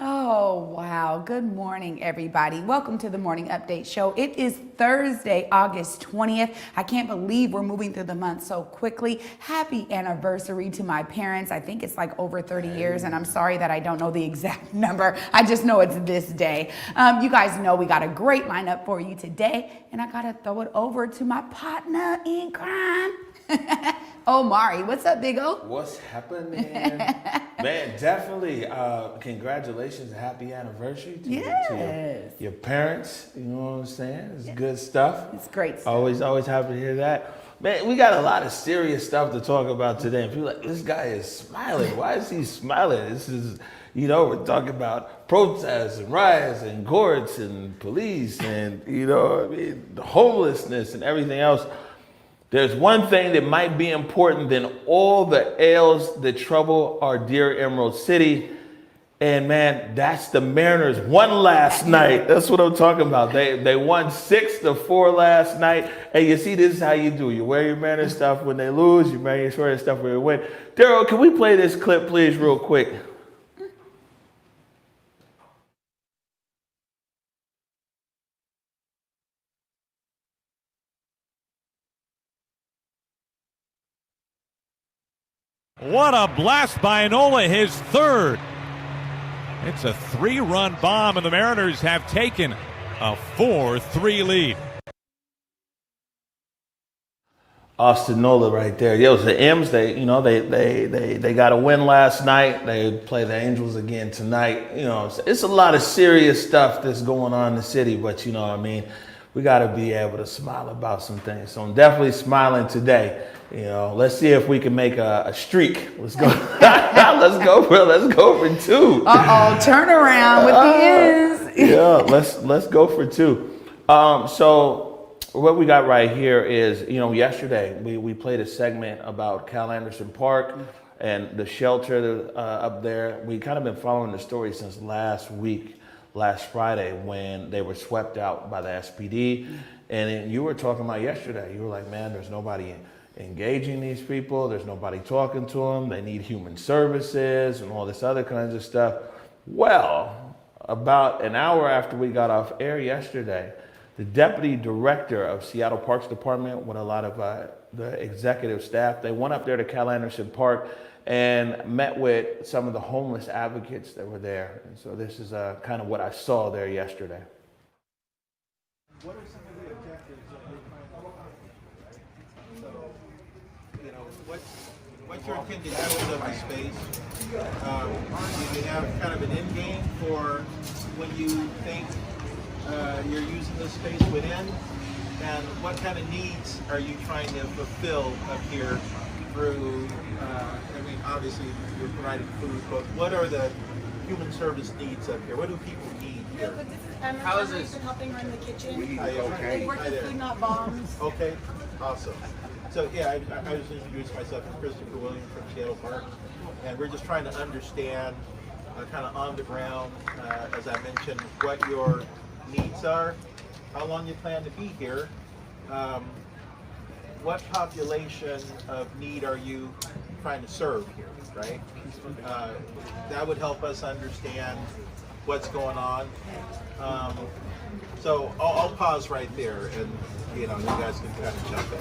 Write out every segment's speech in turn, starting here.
Oh, wow. Good morning, everybody. Welcome to the Morning Update Show. It is Thursday, August 20th. I can't believe we're moving through the month so quickly. Happy anniversary to my parents. I think it's like over 30 years, and I'm sorry that I don't know the exact number. I just know it's this day. You guys know we got a great lineup for you today, and I got to throw it over to my partner in crime. Omari, what's up, Big O? What's happening? Man, definitely congratulations and happy anniversary to your parents. You know what I'm saying? It's good stuff. It's great stuff. Always happy to hear that. Man, we got a lot of serious stuff to talk about today. And people are like, this guy is smiling. Why is he smiling? This is, we're talking about protests and riots and courts and police and, the homelessness and everything else. There's one thing that might be important than all the ails that trouble our dear Emerald City. And man, that's the Mariners won last night. That's what I'm talking about. They won 6-4 last night. And you see, this is how you do. You wear your Mariners stuff when they lose. You wear your stuff when they win. Daryl, can we play this clip, please, real quick? What a blast by Nola, his third. It's a 3-run bomb, and the Mariners have taken a 4-3 lead. Austin Nola right there. Yo, the M's, they got a win last night. They play the Angels again tonight. It's a lot of serious stuff that's going on in the city, but we got to be able to smile about some things. So I'm definitely smiling today. Let's see if we can make a streak. Let's go. let's go for 2. Turn around with the N's. Let's go for 2. So what we got right here is, yesterday we played a segment about Cal Anderson Park and the shelter up there. We kind of been following the story since last Friday, when they were swept out by the SPD. And then you were talking about yesterday, you were like, man, there's nobody engaging these people. There's nobody talking to them. They need human services and all this other kinds of stuff. Well, about an hour after we got off air yesterday, the deputy director of Seattle Parks Department with a lot of the executive staff, they went up there to Cal Anderson Park and met with some of the homeless advocates that were there. And so this is kind of what I saw there yesterday. What are some of the objectives of your plan? What's your intended use of the space? Do you have kind of an end game for when you think you're using the space within? And what kind of needs are you trying to fulfill up here through, obviously you're providing food, but what are the human service needs up here? What do people need here? How is this? Helping run the kitchen. They work with food, not bombs. Okay, awesome. So I just introduced myself as Christopher Williams from Seattle Park, and we're just trying to understand kind of on the ground, as I mentioned, what your needs are, how long you plan to be here, what population of need are you trying to serve here, right? That would help us understand what's going on. So I'll pause right there, and you guys can kind of jump in.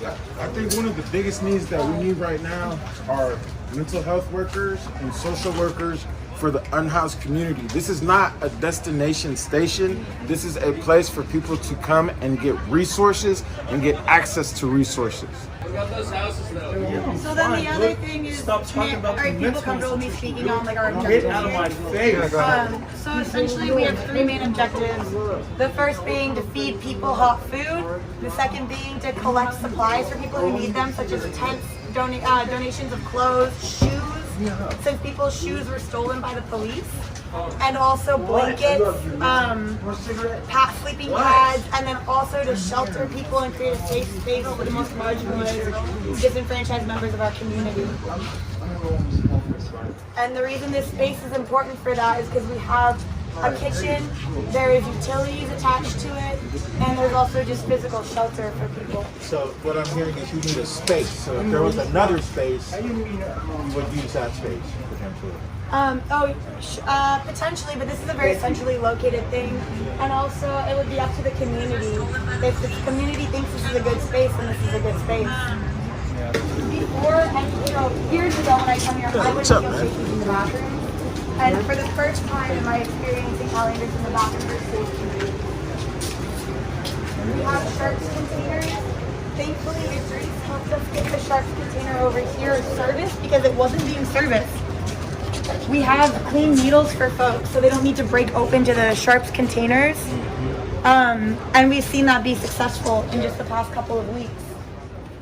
Yeah. I think one of the biggest needs that we need right now are mental health workers and social workers for the unhoused community. This is not a destination station. This is a place for people to come and get resources and get access to resources. What about those houses though? So then the other thing is, are people comfortable with me speaking on our objectives? Get out of my face. So essentially we have 3 main objectives. The first being to feed people hot food. The second being to collect supplies for people who need them, such as tents, donations of clothes, shoes, since people's shoes were stolen by the police, and also blankets, sleeping pads, and then also to shelter people and create a safe space for the most marginalized, disenfranchised members of our community. And the reason this space is important for that is because we have a kitchen, there is utilities attached to it, and there's also just physical shelter for people. So what I'm hearing is you need a space. So if there was another space, you would use that space potentially. Potentially, but this is a very centrally located thing, and also it would be up to the community. If the community thinks this is a good space, then this is a good space. Before, and years ago when I come here, I would feel safety in the bathroom, and for the first time in my experience in Cal Anderson, the bathroom is safe. We have sharps containers. Thankfully, Idris helped us get the sharps container over here serviced because it wasn't being serviced. We have clean needles for folks so they don't need to break open to the sharps containers. And we've seen that be successful in just the past couple of weeks.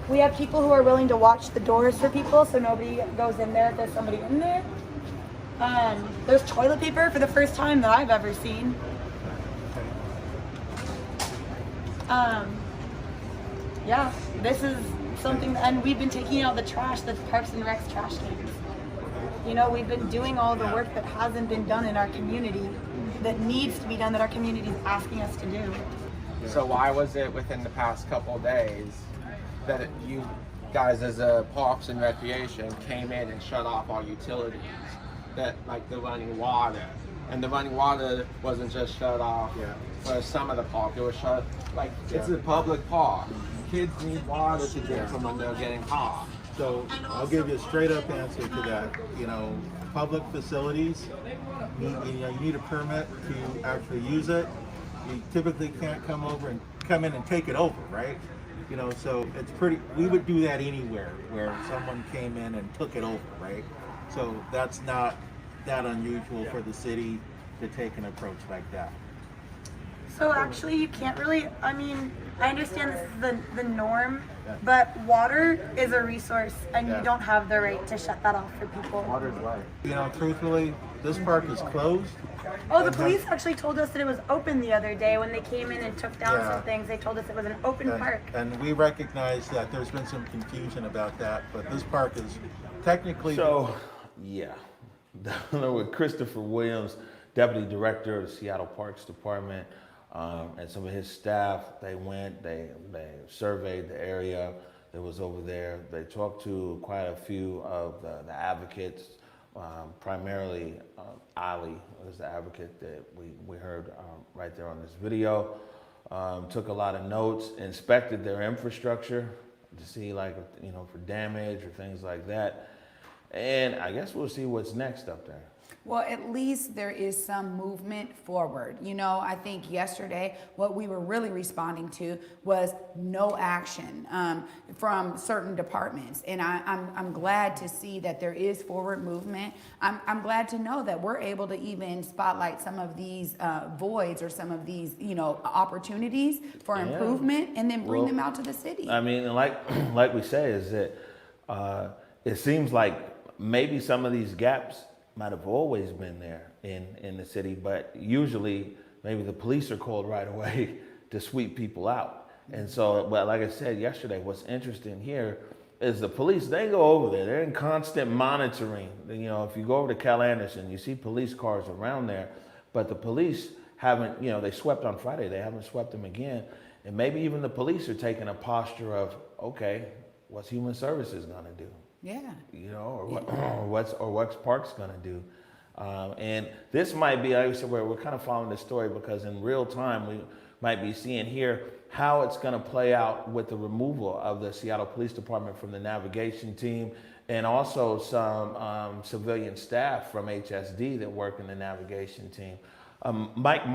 We have people who are willing to watch the doors for people so nobody goes in there if there's somebody in there. There's toilet paper for the first time that I've ever seen. Yeah, this is something, and we've been taking out the trash that's Parks and Rec's trash cans. You know, we've been doing all the work that hasn't been done in our community, that needs to be done, that our community is asking us to do. So why was it within the past couple of days that you guys as a Parks and Recreation came in and shut off our utilities, that like the running water? And the running water wasn't just shut off for some of the park, it was shut, like it's a public park. Kids need water to drink from when they're getting hot. So I'll give you a straight up answer to that. You know, public facilities, you need a permit to actually use it. You typically can't come in and take it over, right? You know, so it's pretty, we would do that anywhere where someone came in and took it over, right? So that's not that unusual for the city to take an approach like that. So actually you can't really, I mean, I understand this is the norm, but water is a resource and you don't have the right to shut that off for people. Water's life. You know, truthfully, this park is closed. Oh, the police actually told us that it was open the other day when they came in and took down some things. They told us it was an open park. And we recognize that there's been some confusion about that, but this park is technically... So, yeah, with Christopher Williams, Deputy Director of the Seattle Parks Department, and some of his staff, they went, they surveyed the area that was over there. They talked to quite a few of the advocates, primarily Ali was the advocate that we heard right there on this video. Took a lot of notes, inspected their infrastructure to see, like, you know, for damage or things like that. And I guess we'll see what's next up there. Well, at least there is some movement forward. You know, I think yesterday what we were really responding to was no action from certain departments. And I'm glad to see that there is forward movement. I'm glad to know that we're able to even spotlight some of these voids or some of these, you know, opportunities for improvement and then bring them out to the city. I mean, like we say, is that it seems like maybe some of these gaps might have always been there in the city, but usually maybe the police are called right away to sweep people out. And so, but like I said yesterday, what's interesting here is the police, they go over there, they're in constant monitoring. You know, if you go over to Cal Anderson, you see police cars around there, but the police haven't, you know, they swept on Friday, they haven't swept them again. And maybe even the police are taking a posture of, okay, what's Human Services gonna do? Yeah. You know, or what's Parks gonna do? And this might be, like I said, where we're kind of following this story because in real time we might be seeing here how it's gonna play out with the removal of the Seattle Police Department from the navigation team and also some civilian staff from HSD that work in the navigation team. Matt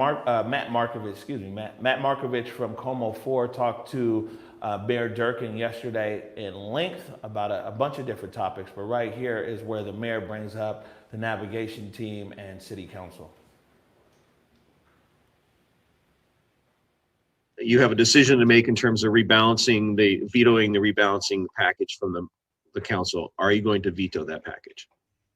Markovich from Como 4 talked to Mayor Durkin yesterday in length about a bunch of different topics, but right here is where the mayor brings up the navigation team and city council. You have a decision to make in terms of vetoing the rebalancing package from the council. Are you going to veto that package?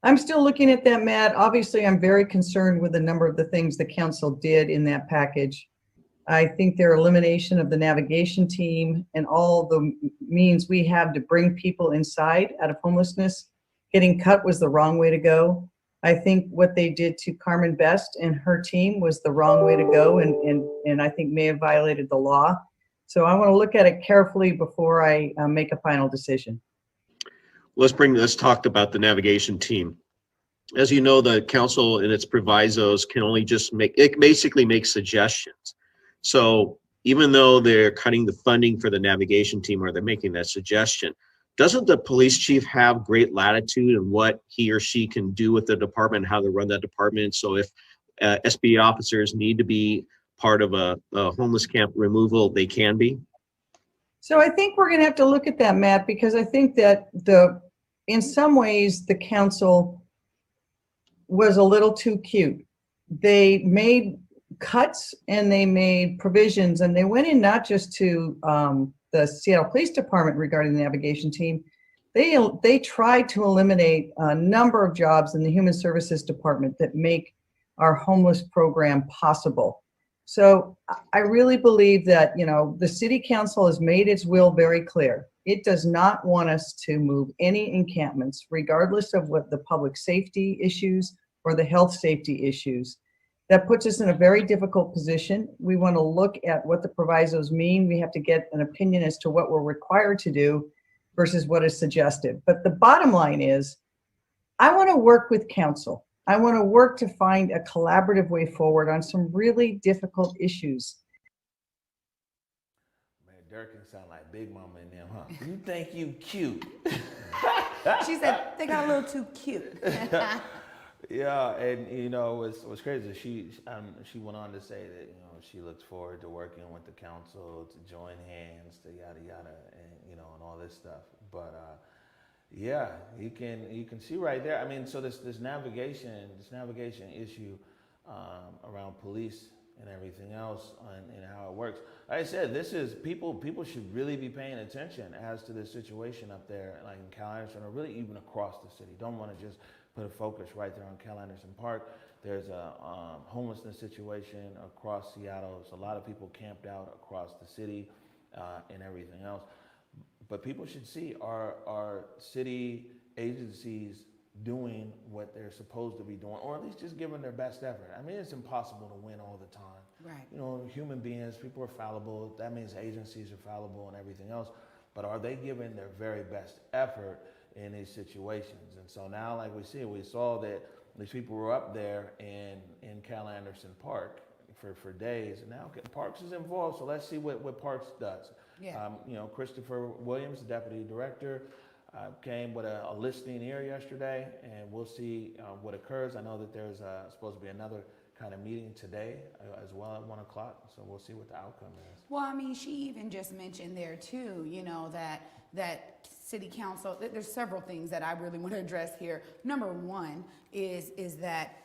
I'm still looking at that, Matt. Obviously, I'm very concerned with a number of the things the council did in that package. I think their elimination of the navigation team and all the means we have to bring people inside out of homelessness, getting cut was the wrong way to go. I think what they did to Carmen Best and her team was the wrong way to go, and I think may have violated the law. So I want to look at it carefully before I make a final decision. Let's talk about the navigation team. As you know, the council and its provisos can only just basically make suggestions. So even though they're cutting the funding for the navigation team or they're making that suggestion, doesn't the police chief have great latitude in what he or she can do with the department, how to run that department? So if SB officers need to be part of a homeless camp removal, they can be? So I think we're going to have to look at that, Matt, because I think that in some ways, the council was a little too cute. They made cuts and they made provisions, and they went in not just to the Seattle Police Department regarding the navigation team. They tried to eliminate a number of jobs in the Human Services Department that make our homeless program possible. So I really believe that, the city council has made its will very clear. It does not want us to move any encampments, regardless of what the public safety issues or the health safety issues. That puts us in a very difficult position. We want to look at what the provisos mean. We have to get an opinion as to what we're required to do versus what is suggested. But the bottom line is, I want to work with council. I want to work to find a collaborative way forward on some really difficult issues. Man, Durkin sound like Big Mama in them, huh? You think you cute? She said they got a little too cute. Yeah, and what's crazy, she went on to say that she looks forward to working with the council to join hands, to yada yada, and and all this stuff. But yeah, you can see right there. I mean, so this navigation issue around police and everything else and how it works. Like I said, this is people should really be paying attention as to the situation up there, like in Cal Anderson, or really even across the city. Don't want to just put a focus right there on Cal Anderson Park. There's a homelessness situation across Seattle. There's a lot of people camped out across the city and everything else. But people should see our city agencies doing what they're supposed to be doing, or at least just giving their best effort. I mean, it's impossible to win all the time. Right. Human beings, people are fallible. That means agencies are fallible and everything else. But are they giving their very best effort in these situations? And so now, like we saw that these people were up there in Cal Anderson Park for days, and now Parks is involved. So let's see what Parks does. Yeah. Christopher Williams, the deputy director, came with a listing here yesterday, and we'll see what occurs. I know that there's supposed to be another kind of meeting today as well at 1 o'clock, so we'll see what the outcome is. Well, I mean, she even just mentioned there too, that city council, there's several things that I really want to address here. Number one is that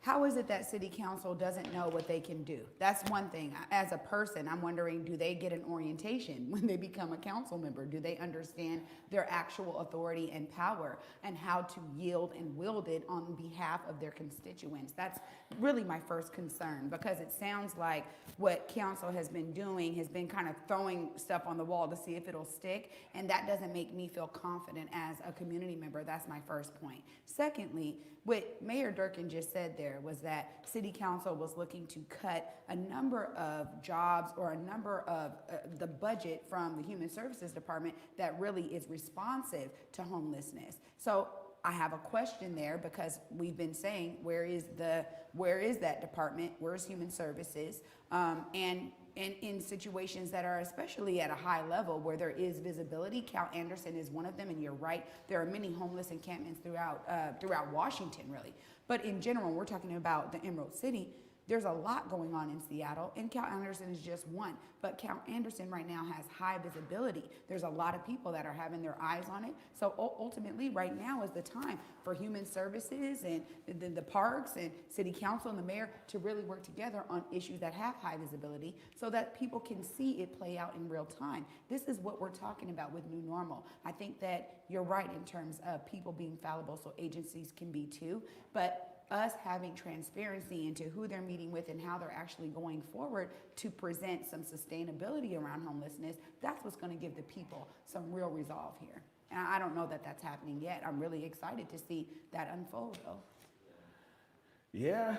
how is it that city council doesn't know what they can do? That's one thing. As a person, I'm wondering, do they get an orientation when they become a council member? Do they understand their actual authority and power and how to yield and wield it on behalf of their constituents? That's really my first concern, because it sounds like what council has been doing has been kind of throwing stuff on the wall to see if it'll stick, and that doesn't make me feel confident as a community member. That's my first point. Secondly, what Mayor Durkin just said there was that city council was looking to cut a number of jobs or a number of the budget from the Human Services Department that really is responsive to homelessness. So I have a question there, because we've been saying, where is that department? Where's Human Services? And in situations that are especially at a high level where there is visibility, Cal Anderson is one of them, and you're right, there are many homeless encampments throughout Washington, really. But in general, we're talking about the Emerald City. There's a lot going on in Seattle, and Cal Anderson is just one. But Cal Anderson right now has high visibility. There's a lot of people that are having their eyes on it. So ultimately, right now is the time for Human Services and the parks and city council and the mayor to really work together on issues that have high visibility so that people can see it play out in real time. This is what we're talking about with new normal. I think that you're right in terms of people being fallible, so agencies can be too. But us having transparency into who they're meeting with and how they're actually going forward to present some sustainability around homelessness, that's what's going to give the people some real resolve here. And I don't know that that's happening yet. I'm really excited to see that unfold, though. Yeah,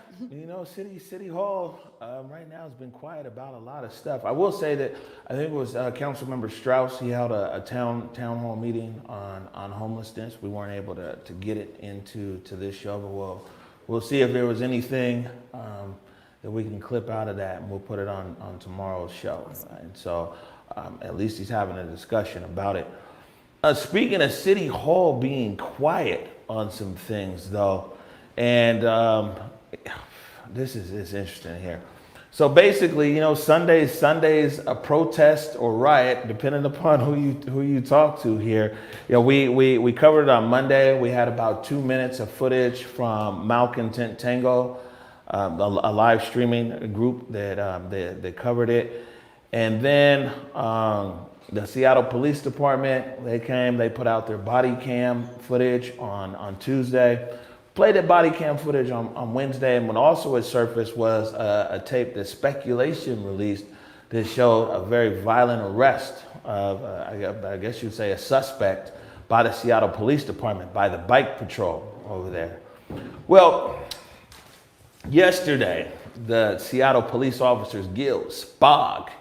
City Hall right now has been quiet about a lot of stuff. I will say that I think it was Councilmember Strauss. He held a town hall meeting on homelessness. We weren't able to get it into this show, but we'll see if there was anything that we can clip out of that, and we'll put it on tomorrow's show. And so at least he's having a discussion about it. Speaking of City Hall being quiet on some things, though. And this is interesting here. So basically, Sundays a protest or riot, depending upon who you talk to here. We covered it on Monday. We had about 2 minutes of footage from Malcontent Tango, a live streaming group that covered it. And then the Seattle Police Department, they put out their body cam footage on Tuesday. Played that body cam footage on Wednesday, and what also had surfaced was a tape that Speculation released that showed a very violent arrest of, I guess you'd say, a suspect by the Seattle Police Department, by the bike patrol over there. Well, yesterday, the Seattle Police Officers Guild, SPOG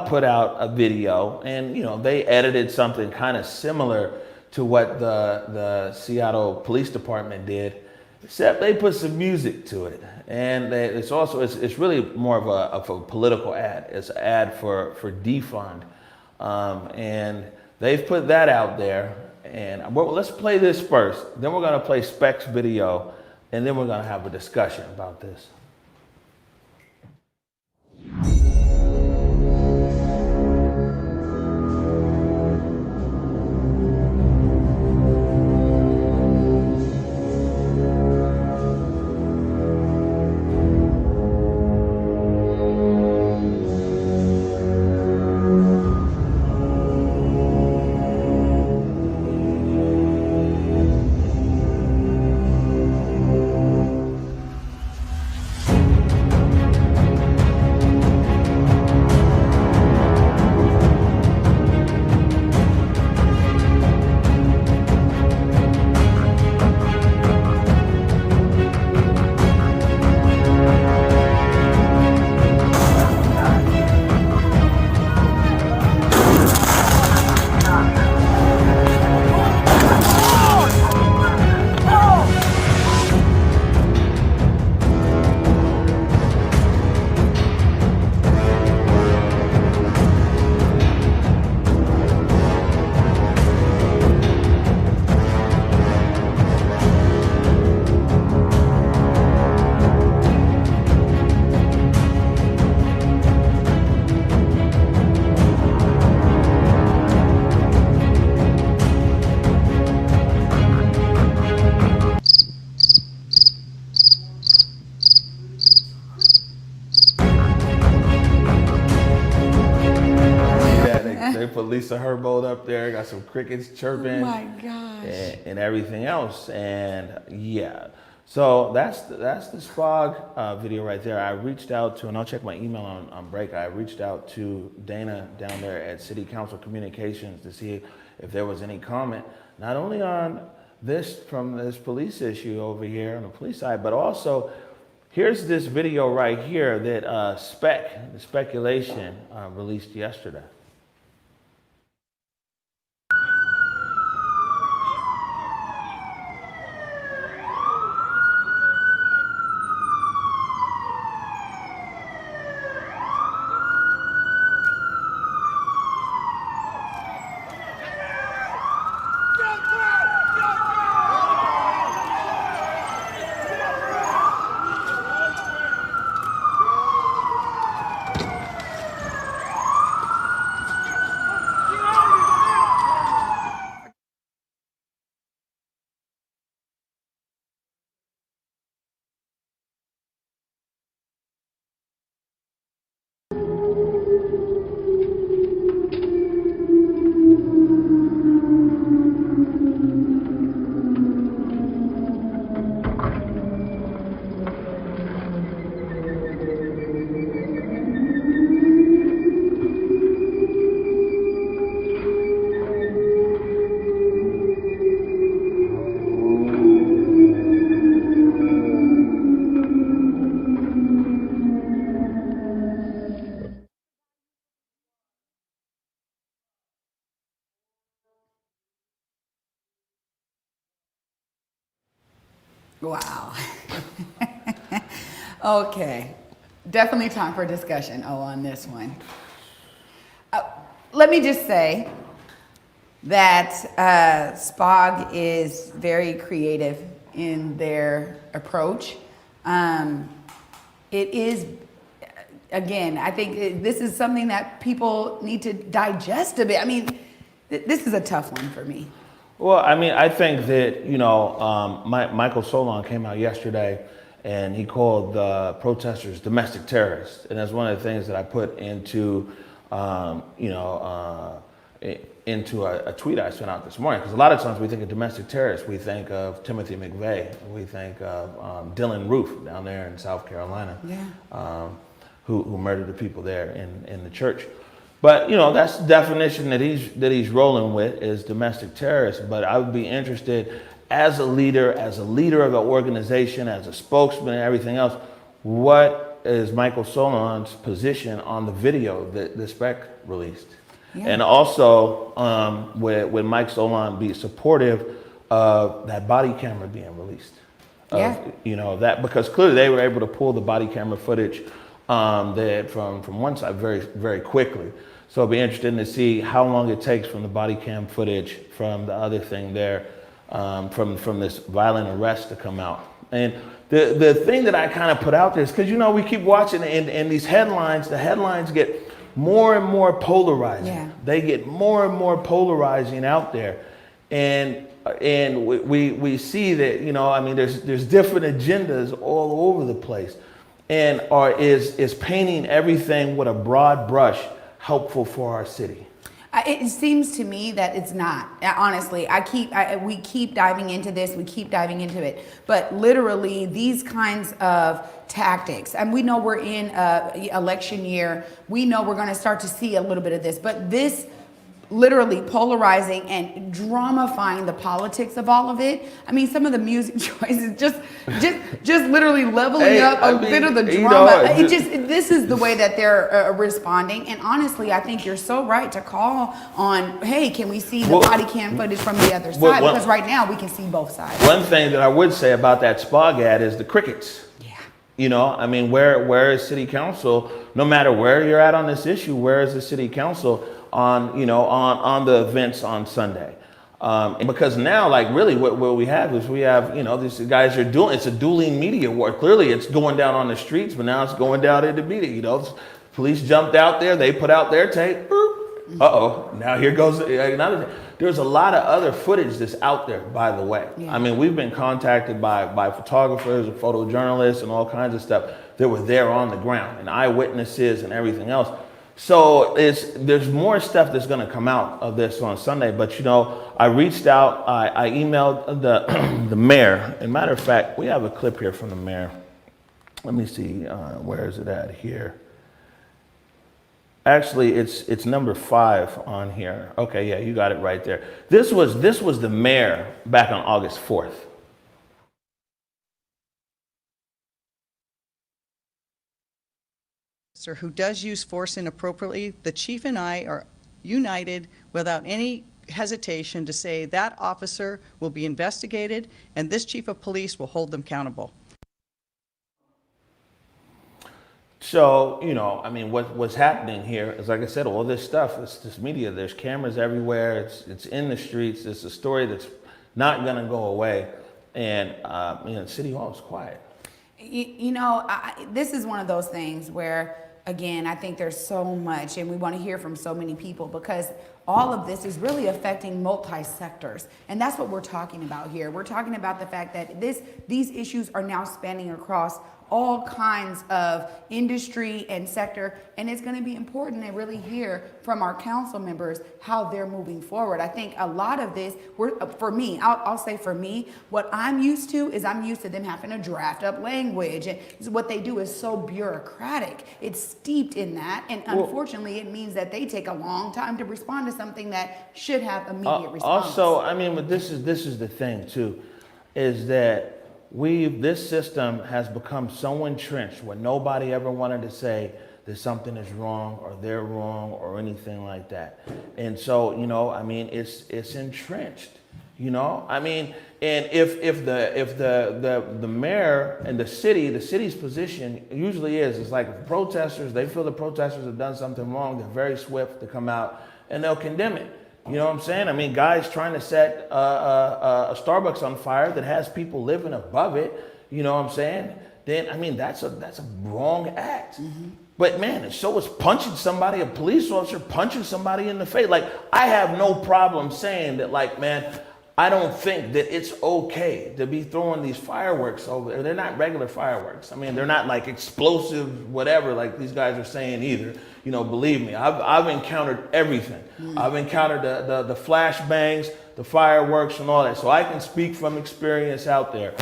put out a video, and they edited something kind of similar to what the Seattle Police Department did, except they put some music to it. And it's really more of a political ad. It's an ad for defund. And they've put that out there. And let's play this first. Then we're gonna play Spec's video, and then we're gonna have a discussion about this. Lisa Herbold up there, got some crickets chirping. Oh my gosh. And everything else. And yeah, so that's the SPOG video right there. I reached out to, and I'll check my email on break. I reached out to Dana down there at City Council Communications to see if there was any comment, not only on this from this police issue over here on the police side, but also here's this video right here that Speculation released yesterday. Wow. Okay. Definitely time for discussion, on this one. Let me just say that SPOG is very creative in their approach. It is, again, I think this is something that people need to digest a bit. I mean, this is a tough one for me. Well, I mean, I think that, Michael Solon came out yesterday and he called the protesters domestic terrorists. And that's one of the things that I put into, into a tweet I sent out this morning. Because a lot of times we think of domestic terrorists, we think of Timothy McVeigh, we think of Dylan Roof down there in South Carolina, who murdered the people there in the church. But that's the definition that he's rolling with, is domestic terrorists. But I would be interested, as a leader of an organization, as a spokesman and everything else, what is Michael Solon's position on the video that the spec released? Yeah. And also, would Mike Solon be supportive of that body camera being released? That, because clearly they were able to pull the body camera footage from one side very, very quickly. So it'll be interesting to see how long it takes from the body cam footage from the other thing there, from this violent arrest to come out. And the thing that I kind of put out there is because, we keep watching and these headlines, the headlines get more and more polarizing. Yeah. They get more and more polarizing out there. And we see that, there's different agendas all over the place. And is painting everything with a broad brush helpful for our city? It seems to me that it's not. Honestly, we keep diving into this, we keep diving into it. But literally, these kinds of tactics, and we know we're in election year, we know we're going to start to see a little bit of this, but this literally polarizing and dramifying the politics of all of it. I mean, some of the music choices just literally leveling up a bit of the drama. This is the way that they're responding. And honestly, I think you're so right to call on, hey, can we see the body cam footage from the other side? Because right now we can see both sides. One thing that I would say about that SPOG ad is the crickets. Yeah. Where is city council? No matter where you're at on this issue, where is the city council on the events on Sunday? Because now, really what we have is these guys are doing, it's a dueling media war. Clearly it's going down on the streets, but now it's going down in the media. Police jumped out there, they put out their tape. Uh-oh, now here goes another thing. There's a lot of other footage that's out there, by the way. Yeah. we've been contacted by photographers and photojournalists and all kinds of stuff that were there on the ground, and eyewitnesses and everything else. So there's more stuff that's going to come out of this on Sunday. But I reached out, I emailed the mayor. And matter of fact, we have a clip here from the mayor. Let me see, where is it at here? Actually, it's number 5 on here. Okay, yeah, you got it right there. This was the mayor back on August 4th. Who does use force inappropriately, the chief and I are united without any hesitation to say that officer will be investigated and this chief of police will hold them accountable. So, what's happening here is, like I said, all this stuff, it's this media, there's cameras everywhere, it's in the streets, it's a story that's not going to go away. And, City Hall is quiet. This is one of those things where, again, I think there's so much and we want to hear from so many people because all of this is really affecting multi-sectors. And that's what we're talking about here. We're talking about the fact that these issues are now spanning across all kinds of industry and sector, and it's going to be important to really hear from our council members how they're moving forward. I think a lot of this, for me, I'll say for me, what I'm used to is I'm used to them having to draft up language, and what they do is so bureaucratic. It's steeped in that, and unfortunately, it means that they take a long time to respond to something that should have immediate response. Also, but this is the thing too, is that this system has become so entrenched where nobody ever wanted to say that something is wrong or they're wrong or anything like that. And so, it's entrenched. You know, I mean, and if the mayor and the city's position usually is like protesters, they feel the protesters have done something wrong, they're very swift to come out and they'll condemn it. You know what I'm saying? I mean, guys trying to set a Starbucks on fire that has people living above it. You know what I'm saying? Then I mean, that's a wrong act. But man, so is punching somebody, a police officer punching somebody in the face. Like, I have no problem saying that, like, man, I don't think that it's okay to be throwing these fireworks over there. They're not regular fireworks. I mean, they're not like explosive, whatever, like these guys are saying either. You know, believe me, I've encountered everything. I've encountered the flash bangs, the fireworks and all that. So I can speak from experience out there.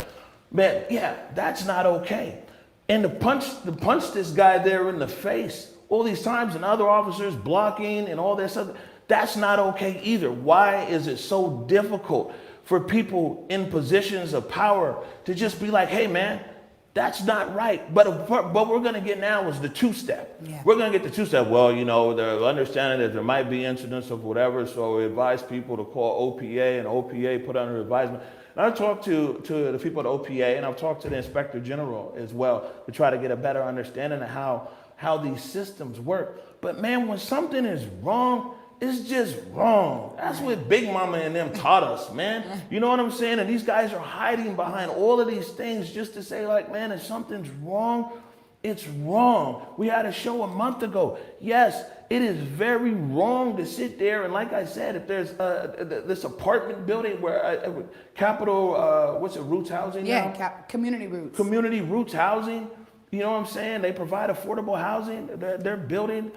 Man, yeah, that's not okay. And to punch this guy there in the face all these times and other officers blocking and all this other, that's not okay either. Why is it so difficult for people in positions of power to just be like, hey man, that's not right. But what we're gonna get now is the two-step. Yeah. We're gonna get the two-step. Well, you know, they're understanding that there might be incidents of whatever, so we advise people to call OPA, and OPA put under advisement. And I've talked to the people at OPA, and I've talked to the Inspector General as well to try to get a better understanding of how these systems work. But man, when something is wrong, it's just wrong. That's what Big Mama and them taught us, man. You know what I'm saying? And these guys are hiding behind all of these things just to say, like, man, if something's wrong, it's wrong. We had a show a month ago. Yes, it is very wrong to sit there. And like I said, if there's this apartment building where Capital, what's it, Roots Housing now? Yeah, Community Roots. Community Roots Housing. You know what I'm saying? They provide affordable housing. They're building,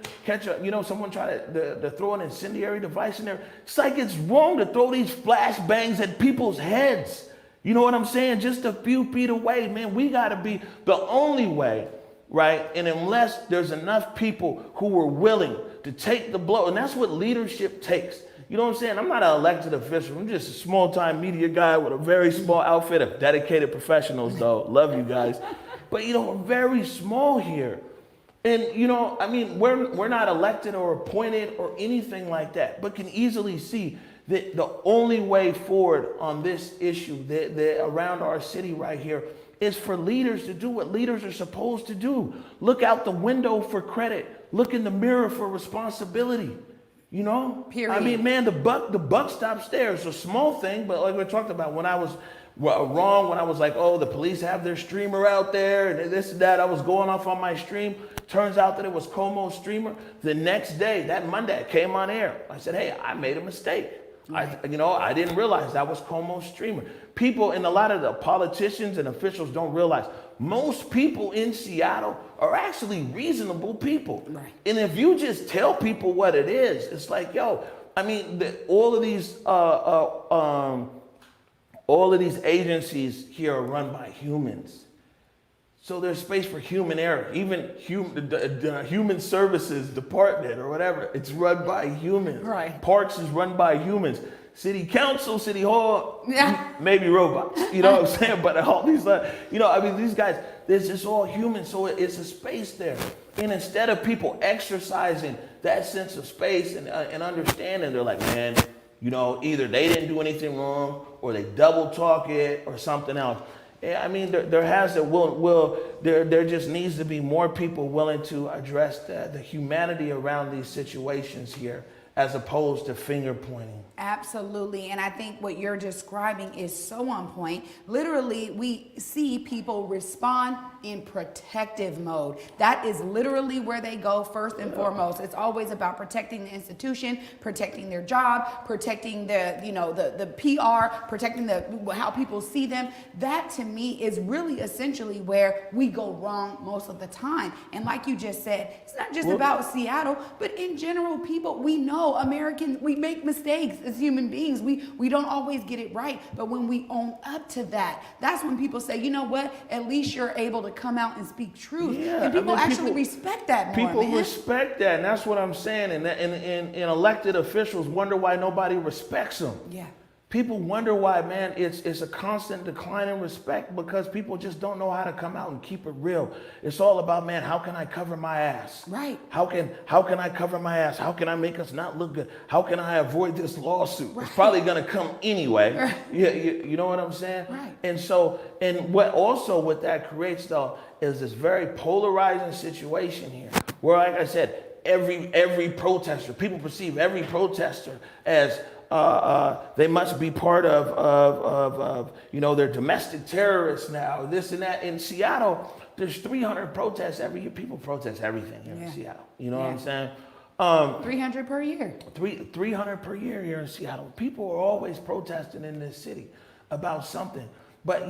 someone try to throw an incendiary device in there. It's like it's wrong to throw these flashbangs at people's heads. You know what I'm saying? Just a few feet away, man. We got to be the only way, right? And unless there's enough people who are willing to take the blow, and that's what leadership takes. You know what I'm saying? I'm not an elected official. I'm just a small-time media guy with a very small outfit of dedicated professionals, though. Love you guys. But, you know, we're very small here. And, you know, I mean, we're not elected or appointed or anything like that, but can easily see that the only way forward on this issue that around our city right here is for leaders to do what leaders are supposed to do. Look out the window for credit. Look in the mirror for responsibility. You know? Period. I mean, man, the buck stops there. It's a small thing, but like we talked about, when I was wrong, when I was like, oh, the police have their streamer out there and this and that, I was going off on my stream. Turns out that it was Como's streamer. The next day, that Monday, I came on air. I said, hey, I made a mistake. I didn't realize that was Como's streamer. People, and a lot of the politicians and officials don't realize, most people in Seattle are actually reasonable people. Right. And if you just tell people what it is, it's like, yo, I mean, all of these agencies here are run by humans. So there's space for human error. Even the Human Services Department or whatever, it's run by humans. Right. Parks is run by humans. City Council, City Hall, maybe robots. You know what I'm saying? But all these, these guys, this is all human. So it's a space there. And instead of people exercising that sense of space and understanding, they're like, man, you know, either they didn't do anything wrong or they double talk it or something else. Yeah, I mean, there just needs to be more people willing to address the humanity around these situations here, as opposed to finger pointing. Absolutely. And I think what you're describing is so on point. Literally, we see people respond in protective mode. That is literally where they go first and foremost. It's always about protecting the institution, protecting their job, protecting the PR, protecting how people see them. That to me is really essentially where we go wrong most of the time. And like you just said, it's not just about Seattle, but in general, people, we know Americans, we make mistakes as human beings. We don't always get it right. But when we own up to that, that's when people say, you know what, at least you're able to come out and speak truth. Yeah, and people actually respect that more, People respect that, and that's what I'm saying. And elected officials wonder why nobody respects them. Yeah. People wonder why, man, it's a constant decline in respect because people just don't know how to come out and keep it real. It's all about, man, how can I cover my ass? Right. How can I cover my ass? How can I make us not look good? How can I avoid this lawsuit? Right. It's probably gonna come anyway. Right. You know what I'm saying? Right. And so, and what that creates though is this very polarizing situation here, where, like I said, every protester, people perceive every protester as they must be part of they're domestic terrorists now, this and that. In Seattle, there's 300 protests every year. People protest everything here in Seattle. You know what I'm saying? 300 per year. 300 per year here in Seattle. People are always protesting in this city about something. But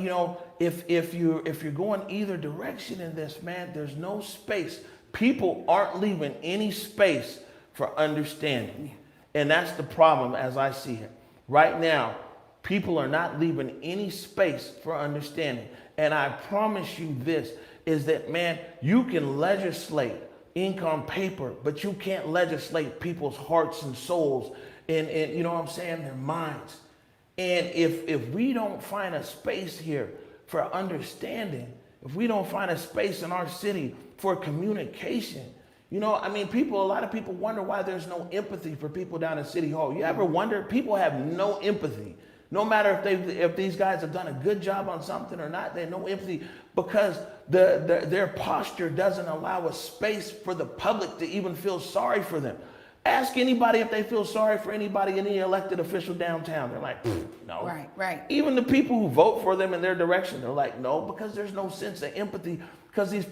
if you're going either direction in this, man, there's no space. People aren't leaving any space for understanding. And that's the problem as I see it. Right now, people are not leaving any space for understanding. And I promise you this, is that, man, you can legislate ink on paper, but you can't legislate people's hearts and souls and you know what I'm saying, their minds. And if we don't find a space here for understanding, if we don't find a space in our city for communication, a lot of people wonder why there's no empathy for people down in City Hall. You ever wonder? People have no empathy. No matter if these guys have done a good job on something or not, they have no empathy because their posture doesn't allow a space for the public to even feel sorry for them. Ask anybody if they feel sorry for anybody, any elected official downtown. They're like, no. Right. Even the people who vote for them in their direction, they're like, no, because there's no sense of empathy because these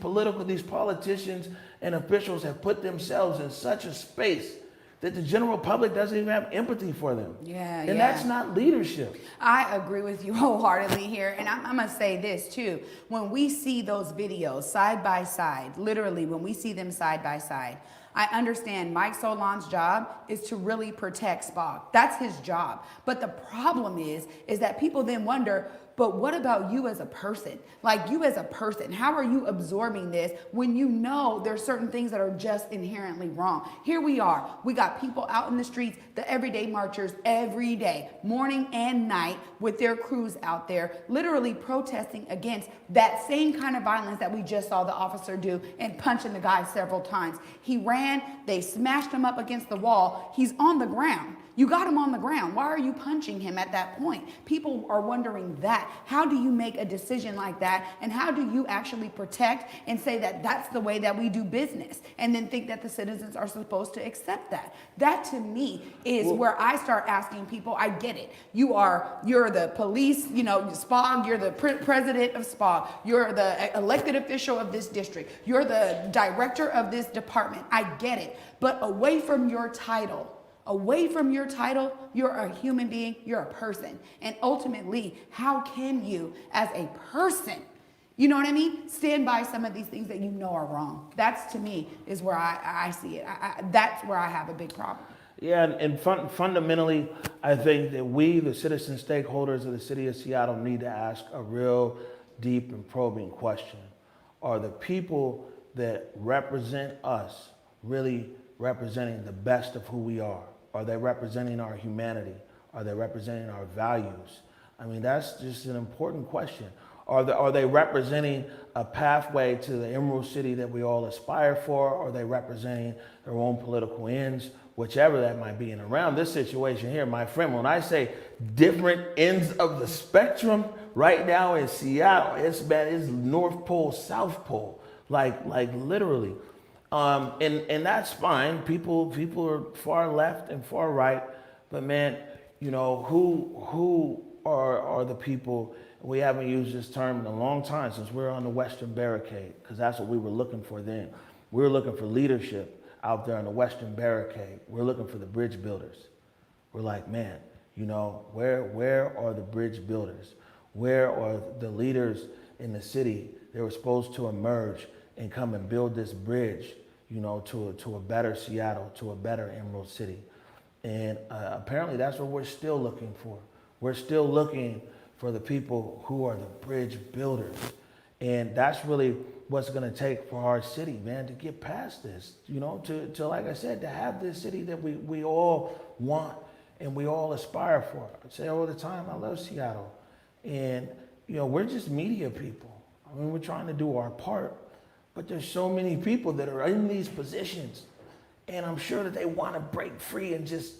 politicians and officials have put themselves in such a space that the general public doesn't even have empathy for them. And that's not leadership. I agree with you wholeheartedly here. And I'm going to say this too. When we see those videos side by side, literally when we see them side by side, I understand Mike Solon's job is to really protect SPOG. That's his job. But the problem is that people then wonder, but what about you as a person? Like you as a person, how are you absorbing this when you know there's certain things that are just inherently wrong? Here we are. We got people out in the streets, the everyday marchers every day, morning and night with their crews out there, literally protesting against that same kind of violence that we just saw the officer do and punching the guy several times. He ran, they smashed him up against the wall. He's on the ground. You got him on the ground. Why are you punching him at that point? People are wondering that. How do you make a decision like that? And how do you actually protect and say that that's the way that we do business? And then think that the citizens are supposed to accept that. That to me is where I start asking people, I get it. You're the police, SPOG, you're the president of SPOG. You're the elected official of this district. You're the director of this department. I get it. But away from your title, you're a human being, you're a person. And ultimately, how can you, as a person, you know what I mean, stand by some of these things that you know are wrong? That's, to me, is where I see it. That's where I have a big problem. Yeah, and fundamentally, I think that we, the citizen stakeholders of the city of Seattle, need to ask a real deep and probing question. Are the people that represent us really representing the best of who we are? Are they representing our humanity? Are they representing our values? I mean, that's just an important question. Are they representing a pathway to the Emerald City that we all aspire for? Are they representing their own political ends, whichever that might be? And around this situation here, my friend, when I say different ends of the spectrum, right now in Seattle, it's North Pole, South Pole, like literally. And that's fine. People are far left and far right, but man, who are the people? We haven't used this term in a long time since we were on the Western Barricade, because that's what we were looking for then. We were looking for leadership out there on the Western Barricade. We're looking for the bridge builders. We're like, man, where are the bridge builders? Where are the leaders in the city that were supposed to emerge and come and build this bridge, to a better Seattle, to a better Emerald City? And apparently that's what we're still looking for. We're still looking for the people who are the bridge builders. And that's really what's gonna take for our city, man, to get past this, to like I said, to have this city that we all want and we all aspire for it. I say all the time, I love Seattle. And, we're just media people. I mean, we're trying to do our part, but there's so many people that are in these positions, and I'm sure that they want to break free and just,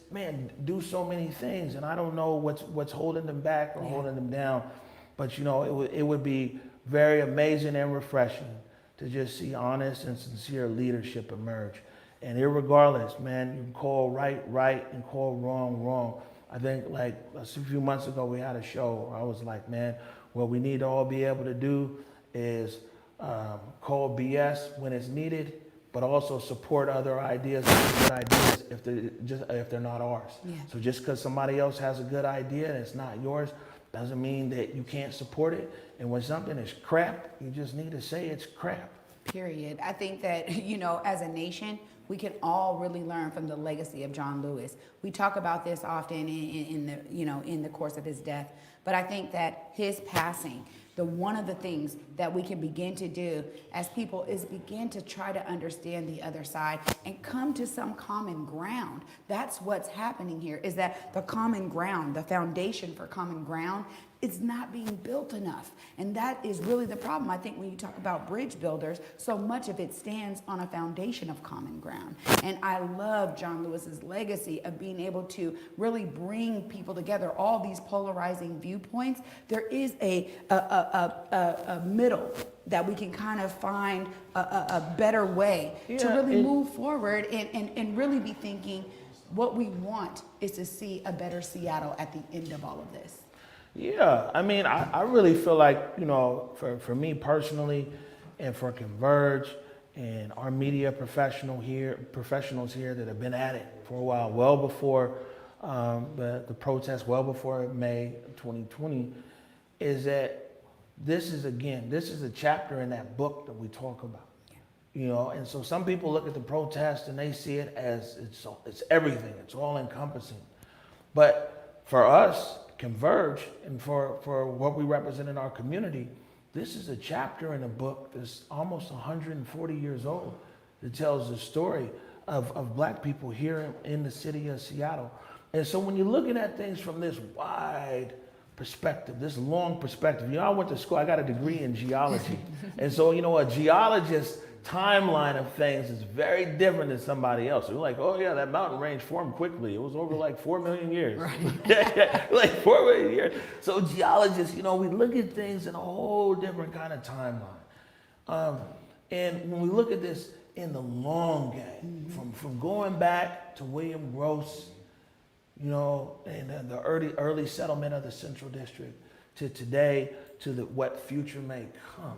do so many things. And I don't know what's holding them back or holding them down, but it would be very amazing and refreshing to just see honest and sincere leadership emerge. And irregardless, man, you can call right and call wrong. I think like a few months ago we had a show where I was like, man, what we need to all be able to do is call BS when it's needed, but also support other ideas and good ideas if they're not ours. Yeah. So just because somebody else has a good idea and it's not yours, doesn't mean that you can't support it. And when something is crap, you just need to say it's crap. Period. I think that, as a nation, we can all really learn from the legacy of John Lewis. We talk about this often in the course of his death, but I think that his passing, one of the things that we can begin to do as people is begin to try to understand the other side and come to some common ground. That's what's happening here, is that the common ground, the foundation for common ground, is not being built enough. And that is really the problem. I think when you talk about bridge builders, so much of it stands on a foundation of common ground. And I love John Lewis's legacy of being able to really bring people together, all these polarizing viewpoints. There is a middle that we can kind of find a better way to really move forward and really be thinking what we want is to see a better Seattle at the end of all of this. Yeah, I mean, I really feel like, for me personally and for Converge and our media professionals here that have been at it for a while, well before the protest, well before May 2020, is that this is a chapter in that book that we talk about. And so some people look at the protest and they see it as it's everything, it's all encompassing. But for us, Converge, and for what we represent in our community, this is a chapter in a book that's almost 140 years old that tells the story of Black people here in the city of Seattle. And so when you're looking at things from this wide perspective, this long perspective, I went to school, I got a degree in geology. And so, a geologist's timeline of things is very different than somebody else. You're like, oh yeah, that mountain range formed quickly. It was over like 4 million years. Right. Like 4 million years. So geologists, we look at things in a whole different kind of timeline. And when we look at this in the long game, from going back to William Gross, and the early settlement of the Central District to today, to what future may come.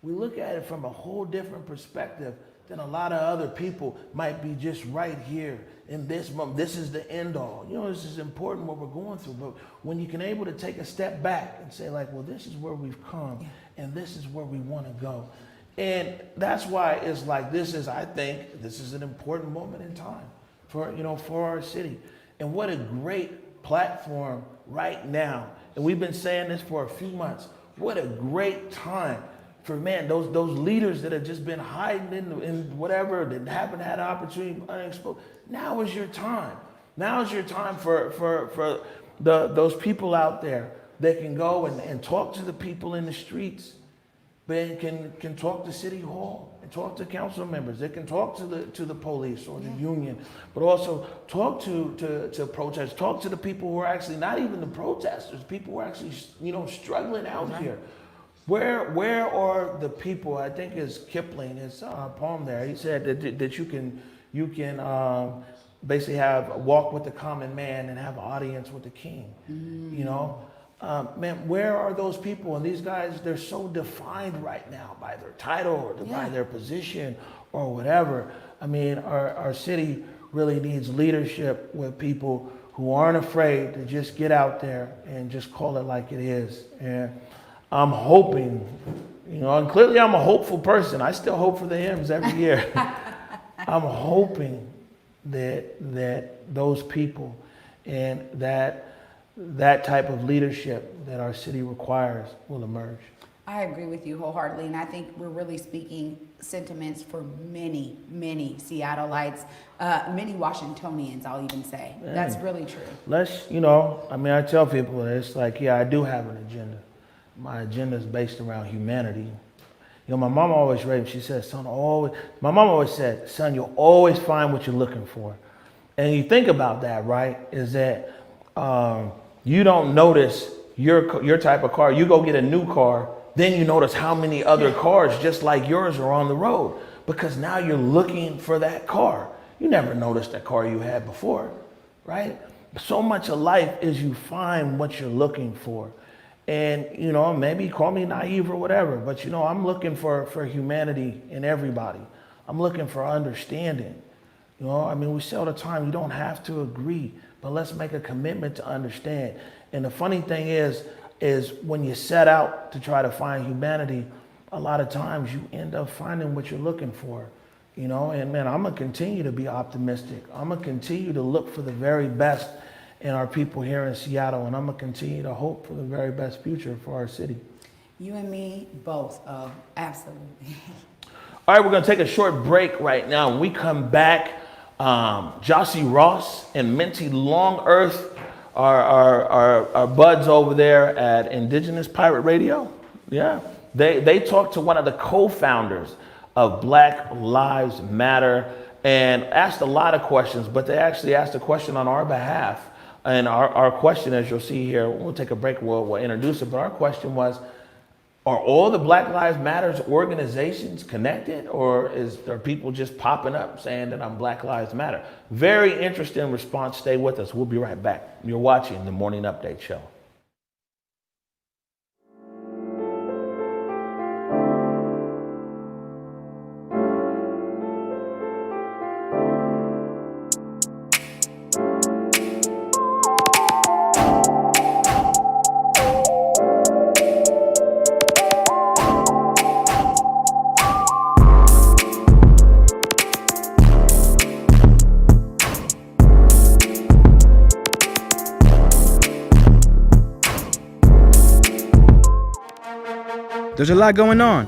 We look at it from a whole different perspective than a lot of other people might be just right here in this moment. This is the end all. This is important what we're going through. But when you can able to take a step back and say like, well, this is where we've come and this is where we want to go. And that's why it's like, I think this is an important moment in time for our city. And what a great platform right now. And we've been saying this for a few months. What a great time for those leaders that have just been hiding in whatever, that haven't had an opportunity unexposed. Now is your time. Now is your time for those people out there that can go and talk to the people in the streets, but can talk to City Hall and talk to council members. They can talk to the police or the union, but also talk to protesters. Talk to the people who are actually not even the protesters. People who are actually struggling out here. Where are the people? I think it's Kipling, his poem there. He said that you can basically walk with the common man and have an audience with the king. Where are those people? And these guys, they're so defined right now by their title or by their position or whatever. I mean, our city really needs leadership with people who aren't afraid to just get out there and just call it like it is. And I'm hoping, and clearly I'm a hopeful person. I still hope for the hymns every year. I'm hoping that those people and that type of leadership that our city requires will emerge. I agree with you wholeheartedly, and I think we're really speaking sentiments for many, many Seattleites, many Washingtonians, I'll even say. That's really true. I tell people, it's like, yeah, I do have an agenda. My agenda is based around humanity. My mom always raised me, she said, my mom always said, son, you'll always find what you're looking for. And you think about that, right, is that you don't notice your type of car. You go get a new car, then you notice how many other cars just like yours are on the road, because now you're looking for that car. You never noticed that car you had before, right? So much of life is you find what you're looking for. And, maybe call me naive or whatever, but, I'm looking for humanity in everybody. I'm looking for understanding. We say all the time, you don't have to agree, but let's make a commitment to understand. And the funny thing is when you set out to try to find humanity, a lot of times you end up finding what you're looking for, and man, I'm gonna continue to be optimistic. I'm gonna continue to look for the very best in our people here in Seattle, and I'm gonna continue to hope for the very best future for our city. You and me both, absolutely. All right, we're gonna take a short break right now. When we come back, Jossie Ross and Minty Long Earth, our buds over there at Indigenous Pirate Radio. Yeah, they talked to one of the co-founders of Black Lives Matter and asked a lot of questions, but they actually asked a question on our behalf. And our question, as you'll see here, we'll take a break, we'll introduce it, but our question was, are all the Black Lives Matter organizations connected, or are people just popping up saying that I'm Black Lives Matter? Very interesting response. Stay with us. We'll be right back. You're watching the Morning Update Show. There's a lot going on.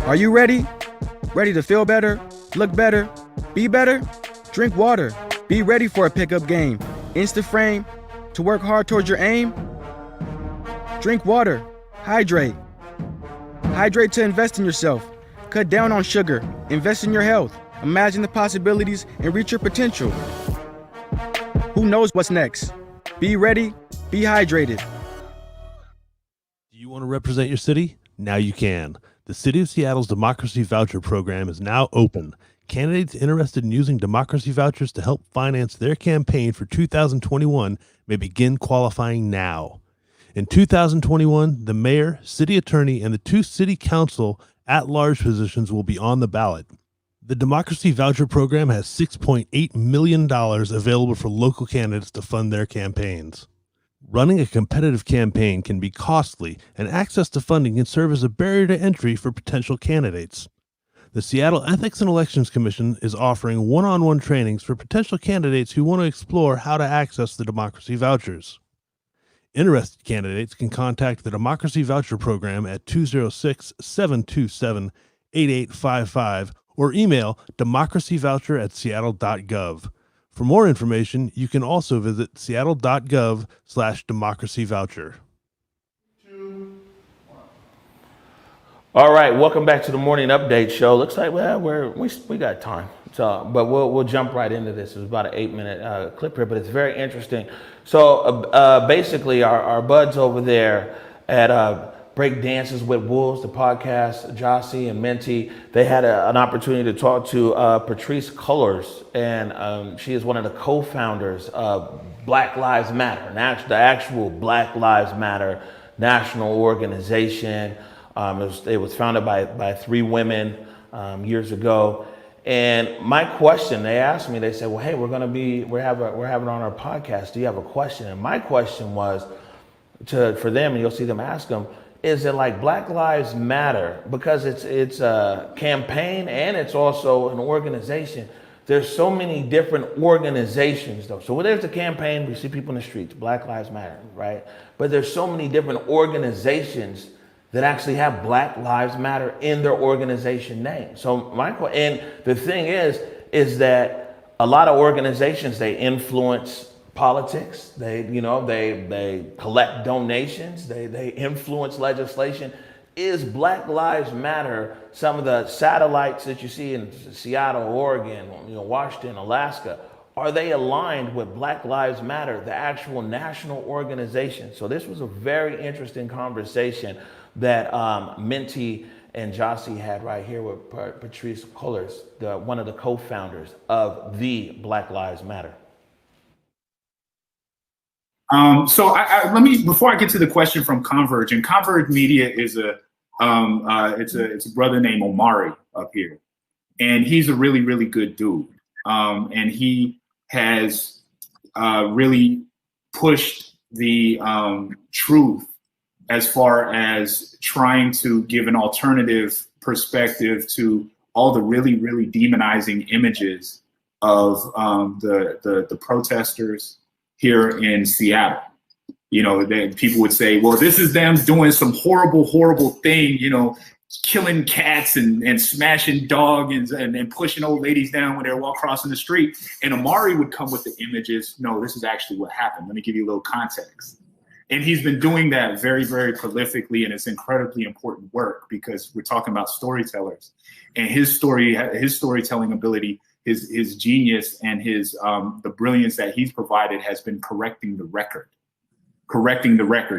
Are you ready? Ready to feel better, look better, be better? Drink water. Be ready for a pickup game. Insta-frame to work hard towards your aim. Drink water. Hydrate. Hydrate to invest in yourself. Cut down on sugar. Invest in your health. Imagine the possibilities and reach your potential. Who knows what's next? Be ready. Be hydrated. Do you want to represent your city? Now you can. The City of Seattle's Democracy Voucher Program is now open. Candidates interested in using democracy vouchers to help finance their campaign for 2021 may begin qualifying now. In 2021, the mayor, city attorney, and the 2 city council at-large positions will be on the ballot. The Democracy Voucher Program has $6.8 million available for local candidates to fund their campaigns. Running a competitive campaign can be costly, and access to funding can serve as a barrier to entry for potential candidates. The Seattle Ethics and Elections Commission is offering one-on-one trainings for potential candidates who want to explore how to access the democracy vouchers. Interested candidates can contact the Democracy Voucher Program at 206-727-8855 or email democracyvoucher@seattle.gov. For more information, you can also visit seattle.gov/democracyvoucher. All right, welcome back to the Morning Update Show. Looks like we got time, but we'll jump right into this. It's about an 8-minute clip here, but it's very interesting. So basically, our buds over there at Break Dances with Wolves, the podcast, Jossie and Minty, they had an opportunity to talk to Patrice Cullors, and she is one of the co-founders of Black Lives Matter, the actual Black Lives Matter national organization. It was founded by 3 women years ago. And my question, they asked me, they said, well, hey, we're having on our podcast. Do you have a question? And my question was for them, and you'll see them ask them, is it like Black Lives Matter? Because it's a campaign and it's also an organization. There's so many different organizations though. So when there's a campaign, we see people in the streets, Black Lives Matter, right? But there's so many different organizations that actually have Black Lives Matter in their organization name. So and the thing is that a lot of organizations, they influence politics. They collect donations. They influence legislation. Is Black Lives Matter some of the satellites that you see in Seattle, Oregon, Washington, Alaska? Are they aligned with Black Lives Matter, the actual national organization? So this was a very interesting conversation that Minty and Jossie had right here with Patrice Cullors, one of the co-founders of the Black Lives Matter. So let me, before I get to the question from Converge, and ConvergeMedia is it's a brother named Omari up here, and he's a really, really good dude. And he has really pushed the truth as far as trying to give an alternative perspective to all the really, really demonizing images of the protesters here in Seattle. People would say, well, this is them doing some horrible, horrible thing, killing cats and smashing dogs and pushing old ladies down when they're walking crossing the street. And Omari would come with the images. No, this is actually what happened. Let me give you a little context. And he's been doing that very, very prolifically, and it's incredibly important work because we're talking about storytellers. And his storytelling ability, his genius, and his the brilliance that he's provided has been correcting the record,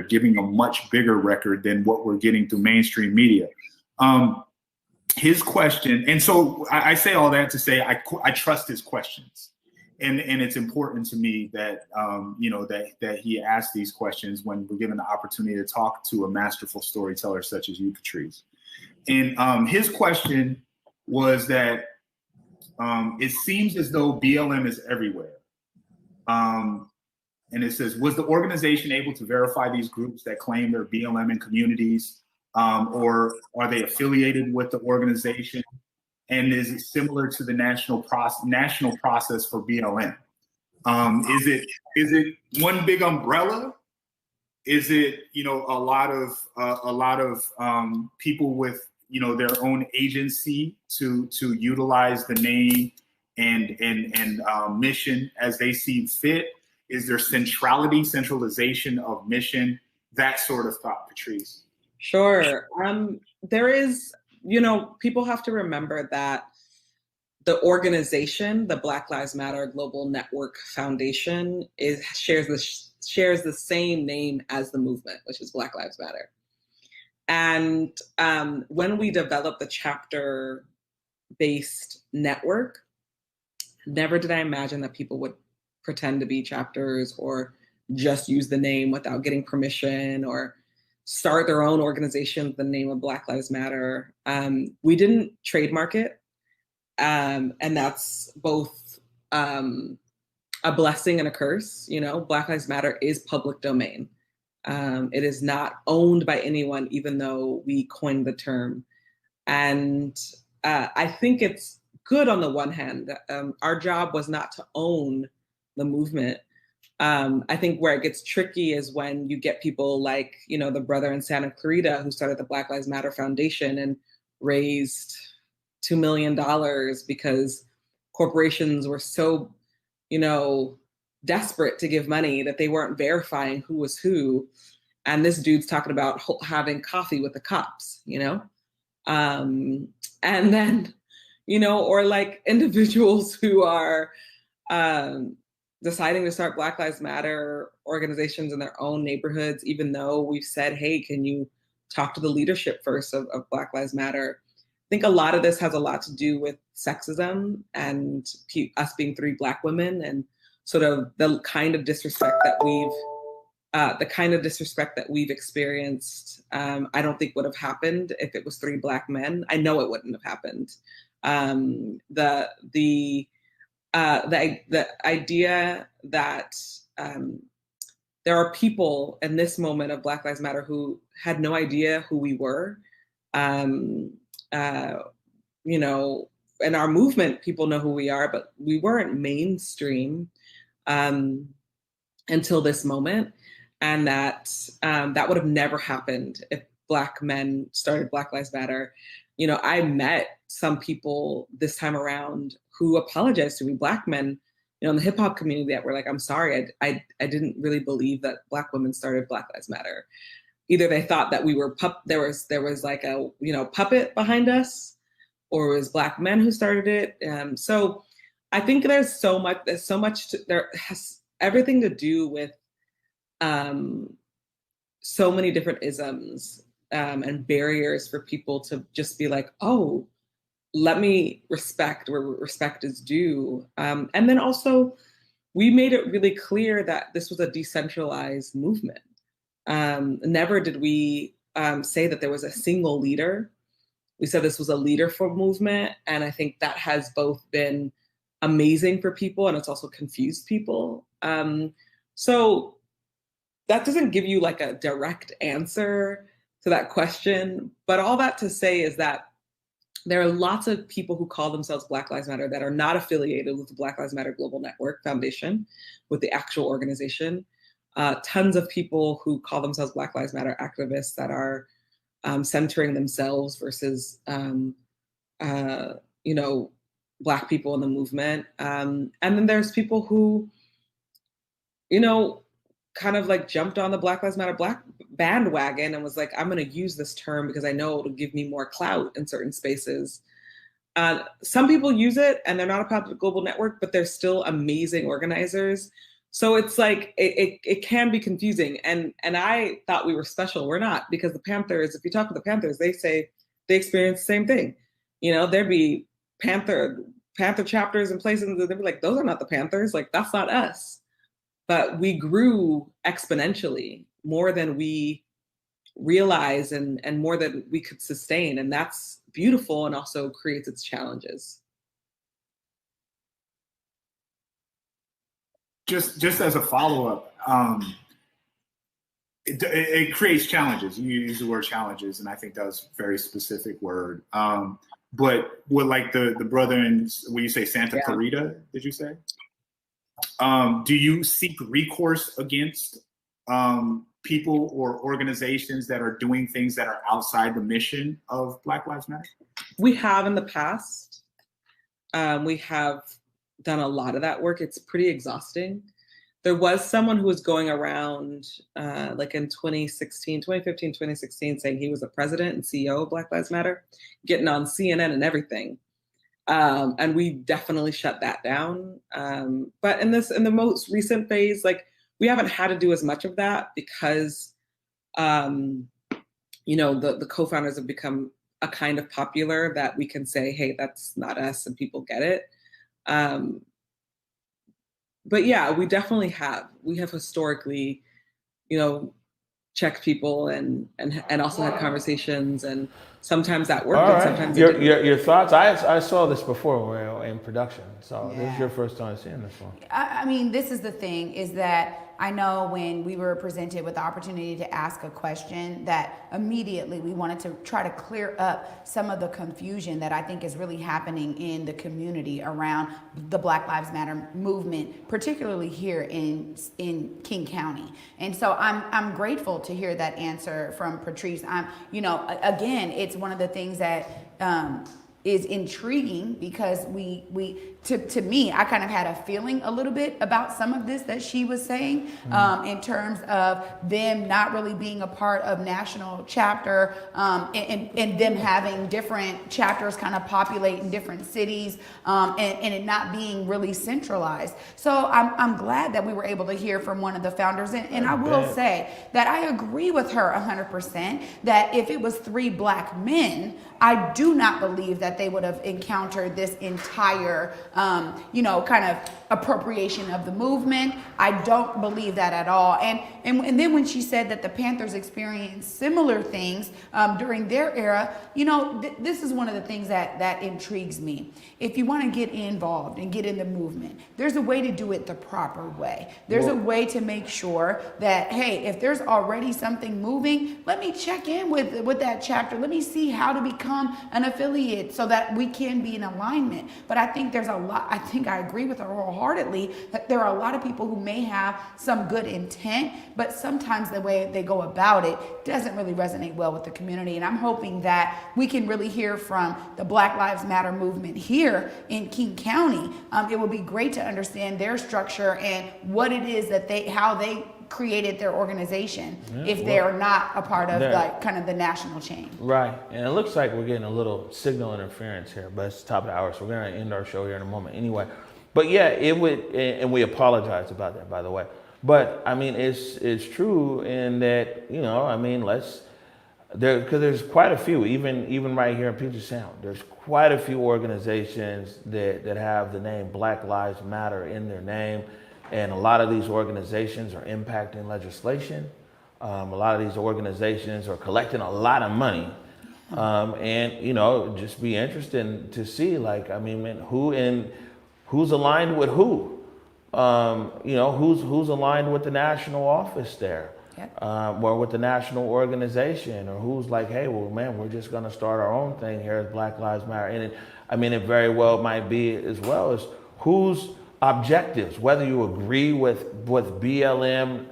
giving a much bigger record than what we're getting through mainstream media. His question, and so I say all that to say I trust his questions. And it's important to me that that he asks these questions when we're given the opportunity to talk to a masterful storyteller such as you, Patrice. And his question was that it seems as though BLM is everywhere. And it says, was the organization able to verify these groups that claim they're BLM in communities, or are they affiliated with the organization? And is it similar to the national process for BLM? Is it one big umbrella? Is it a lot of people with their own agency to utilize the name and mission as they see fit? Is there centralization of mission? That sort of thought, Patrice. Sure. There is. People have to remember that the organization, the Black Lives Matter Global Network Foundation, shares the same name as the movement, which is Black Lives Matter. And when we developed the chapter-based network, never did I imagine that people would pretend to be chapters or just use the name without getting permission or start their own organization with the name of Black Lives Matter. We didn't trademark it. And that's both a blessing and a curse. Black Lives Matter is public domain. It is not owned by anyone, even though we coined the term. And I think it's good on the one hand. Our job was not to own the movement. I think where it gets tricky is when you get people like, the brother in Santa Clarita who started the Black Lives Matter Foundation and raised $2 million because corporations were so, desperate to give money that they weren't verifying who was who. And this dude's talking about having coffee with the cops, and then, or like individuals who are, deciding to start Black Lives Matter organizations in their own neighborhoods, even though we've said, hey, can you talk to the leadership first of Black Lives Matter? I think a lot of this has a lot to do with sexism and us being 3 Black women and sort of the kind of disrespect that we've experienced. I don't think would have happened if it was 3 Black men. I know it wouldn't have happened. The idea that there are people in this moment of Black Lives Matter who had no idea who we were. In our movement, people know who we are, but we weren't mainstream until this moment. And that would have never happened if Black men started Black Lives Matter. You know, I met some people this time around who apologized to me, Black men, you know, in the hip hop community, that were like, I'm sorry, I didn't really believe that Black women started Black Lives Matter. Either they thought that we were there was like a, you know, puppet behind us, or it was Black men who started it. So I think there's so much there has everything to do with so many different isms and barriers for people to just be like, oh, let me respect where respect is due. And then also, we made it really clear that this was a decentralized movement. Never did we say that there was a single leader. We said this was a leaderful movement. And I think that has both been amazing for people, and it's also confused people. So that doesn't give you like a direct answer to that question. But all that to say is that there are lots of people who call themselves Black Lives Matter that are not affiliated with the Black Lives Matter Global Network Foundation, with the actual organization. Tons of people who call themselves Black Lives Matter activists that are centering themselves versus, you know, Black people in the movement. And then there's people who, you know, kind of like jumped on the Black Lives Matter Black bandwagon and was like, I'm going to use this term because I know it'll give me more clout in certain spaces. Some people use it and they're not a part of the global network, but they're still amazing organizers. So it's like, it can be confusing. And I thought we were special. We're not, because the Panthers, if you talk to the Panthers, they say they experience the same thing. You know, there'd be Panther chapters in places, and they'd be like, those are not the Panthers. Like, that's not us. But we grew exponentially, more than we realized and more than we could sustain. And that's beautiful, and also creates its challenges. Just as a follow-up, it creates challenges. You use the word challenges, and I think that was a very specific word. But with like the brother in, when you say Santa Clarita, did you say? Do you seek recourse against people or organizations that are doing things that are outside the mission of Black Lives Matter? We have in the past. We have done a lot of that work. It's pretty exhausting. There was someone who was going around like in 2015, 2016, saying he was the president and CEO of Black Lives Matter, getting on CNN and everything. And we definitely shut that down. But in the most recent phase, like, we haven't had to do as much of that because, you know, the co-founders have become a kind of popular that we can say, hey, that's not us, and people get it. But yeah, we definitely have. We have historically, you know, checked people and also had conversations, and sometimes that worked. All right. And sometimes it didn't. Your thoughts? I saw this before when we were in production, so this is your first time seeing this one. I mean, this is the thing, is that I know when we were presented with the opportunity to ask a question, that immediately we wanted to try to clear up some of the confusion that I think is really happening in the community around the Black Lives Matter movement, particularly here in King County. And so I'm grateful to hear that answer from Patrice. You know, again, it's one of the things that is intriguing, because to me, I kind of had a feeling a little bit about some of this that she was saying, in terms of them not really being a part of national chapter, and them having different chapters kind of populate in different cities, and it not being really centralized. So I'm glad that we were able to hear from one of the founders, and I will say that I agree with her 100% that if it was 3 Black men, I do not believe that they would have encountered this entire, you know, kind of appropriation of the movement. I don't believe that at all. And then when she said that the Panthers experienced similar things during their era, you know, this is one of the things that intrigues me. If you want to get involved and get in the movement, there's a way to do it the proper way. There's a way to make sure that, hey, if there's already something moving, let me check in with that chapter. Let me see how to become an affiliate so that we can be in alignment. But I think there's a lot, I think I agree with her wholeheartedly that there are a lot of people who may have some good intent, but sometimes the way they go about it doesn't really resonate well with the community. And I'm hoping that we can really hear from the Black Lives Matter movement here in King County. It would be great to understand their structure and what it is that how they created their organization if they are not a part of like kind of the national chain. Right, and it looks like we're getting a little signal interference here, but it's the top of the hour, so we're gonna end our show here in a moment anyway. But yeah, it would, and we apologize about that, by the way. But I mean, it's true in that, you know, I mean, because there's quite a few, even right here in Puget Sound, there's quite a few organizations that have the name Black Lives Matter in their name. And a lot of these organizations are impacting legislation. A lot of these organizations are collecting a lot of money. And, you know, just be interesting to see, like, I mean, who's aligned with who? You know, who's aligned with the national office there? Yep. Or with the national organization, or who's like, hey, well, man, we're just going to start our own thing here as Black Lives Matter. And it very well might be as well as who's objectives, whether you agree with BLM,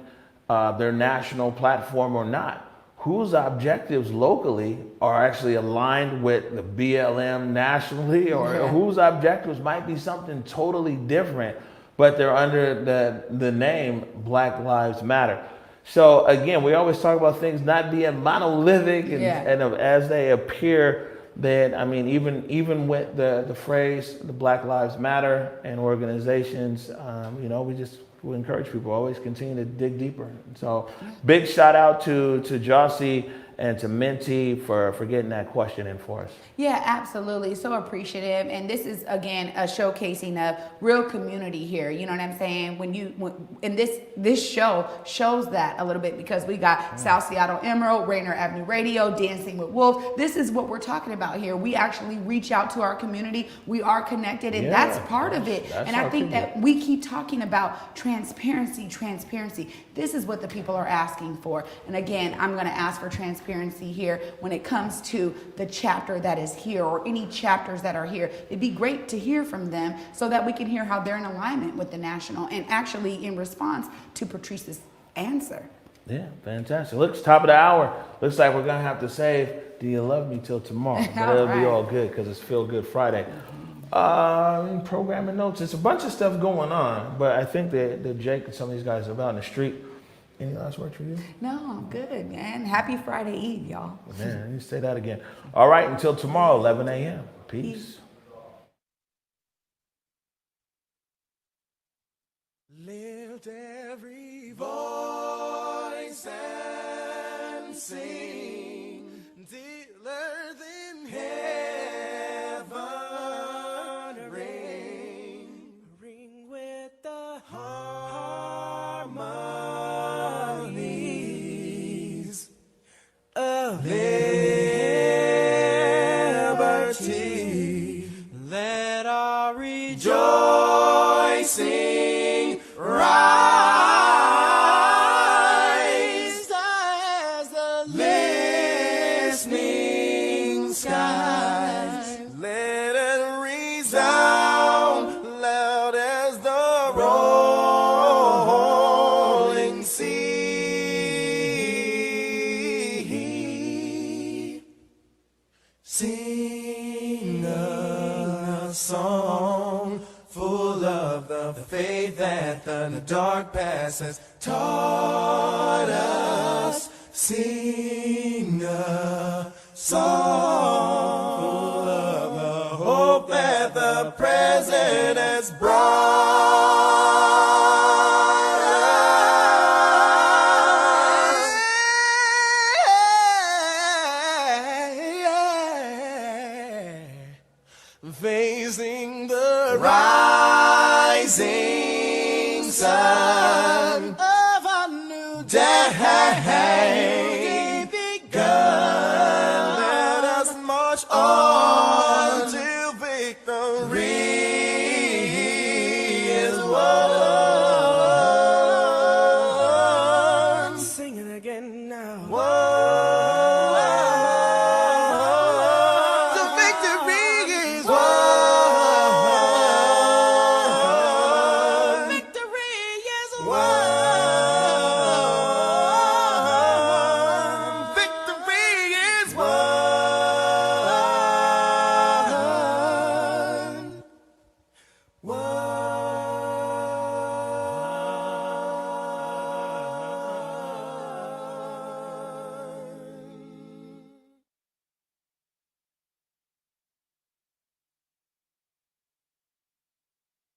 their national platform or not, whose objectives locally are actually aligned with the BLM nationally, or whose objectives might be something totally different, but they're under the name Black Lives Matter. So again, we always talk about things not being monolithic and as they appear. That, I mean, even with the phrase, the Black Lives Matter and organizations, you know, we encourage people always continue to dig deeper. So big shout out to Jossie and to Minty for getting that question in for us. Yeah, absolutely. So appreciative. And this is, again, a showcasing of real community here. You know what I'm saying? And this show shows that a little bit, because we got South Seattle Emerald, Rainier Avenue Radio, Dancing with Wolves. This is what we're talking about here. We actually reach out to our community. We are connected, and that's part of it. And I think that we keep talking about transparency. This is what the people are asking for. And again, I'm going to ask for transparency here when it comes to the chapter that is here, or any chapters that are here. It'd be great to hear from them so that we can hear how they're in alignment with the national, and actually in response to Patrice's answer. Yeah, fantastic. Looks top of the hour. Looks like we're gonna have to save "Do You Love Me" till tomorrow, but it'll be all good because it's Feel Good Friday. Programming notes. It's a bunch of stuff going on, but I think that Jake and some of these guys are out in the street. Any last words for you? No, I'm good, man. Happy Friday Eve, y'all. Man, you say that again. All right, until tomorrow, 11 a.m. Peace. Lift every voice and sing till earth and heaven ring with the harmonies of liberty. Let our rejoicing rise as the listening skies. Let it resound loud as the rolling sea. Sing a song full of the faith that the dark past has taught us. Sing a song full of the hope that the present has brought us. Facing the rising sun of a new day.